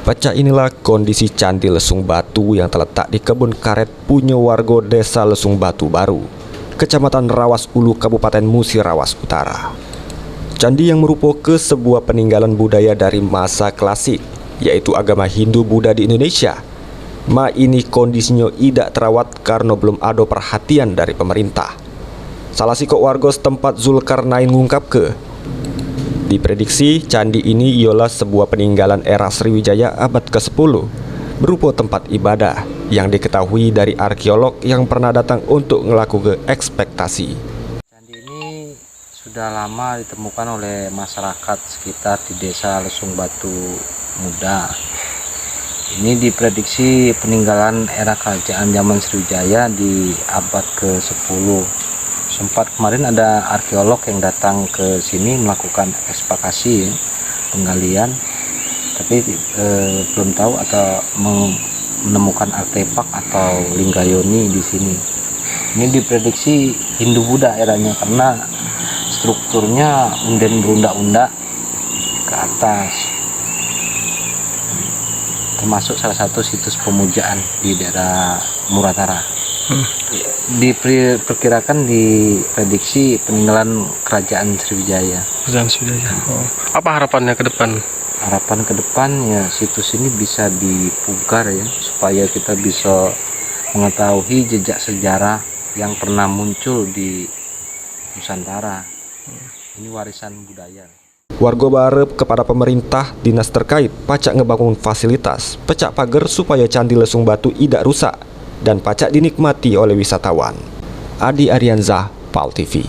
Pacak inilah kondisi Candi Lesung Batu yang terletak di kebun karet punya warga Desa Lesung Batu Baru, Kecamatan Rawas Ulu, Kabupaten Musirawas Utara. Candi yang merupakan sebuah peninggalan budaya dari masa klasik, yaitu agama Hindu-Buddha di Indonesia. Ini kondisinya tidak terawat karena belum ada perhatian dari pemerintah. Salah sikok warga setempat Zulkarnain ngungkap diprediksi candi ini ialah sebuah peninggalan era Sriwijaya abad ke-10, berupa tempat ibadah yang diketahui dari arkeolog yang pernah datang untuk melakukan ekspektasi. Candi ini sudah lama ditemukan oleh masyarakat sekitar di Desa Lesung Batu Muda. Ini diprediksi peninggalan era kerajaan zaman Sriwijaya di abad ke-10. Sempat kemarin ada arkeolog yang datang ke sini melakukan ekspektasi penggalian, tapi belum tahu atau menemukan artefak atau linggayoni di sini. Ini diprediksi Hindu-Buddha eranya karena strukturnya unden berundak-undak ke atas, termasuk salah satu situs pemujaan di daerah Muratara. Diperkirakan diprediksi peninggalan kerajaan Sriwijaya. Apa harapannya ke depan? Harapan ke depan ya situs ini bisa dipugar ya, supaya kita bisa mengetahui jejak sejarah yang pernah muncul di Nusantara. Ini warisan budaya. Warga berharap kepada pemerintah dinas terkait pacak ngebangun fasilitas, pecak pagar supaya Candi Lesung Batu tidak rusak dan pacak dinikmati oleh wisatawan. Adi Arianzah, PAL TV.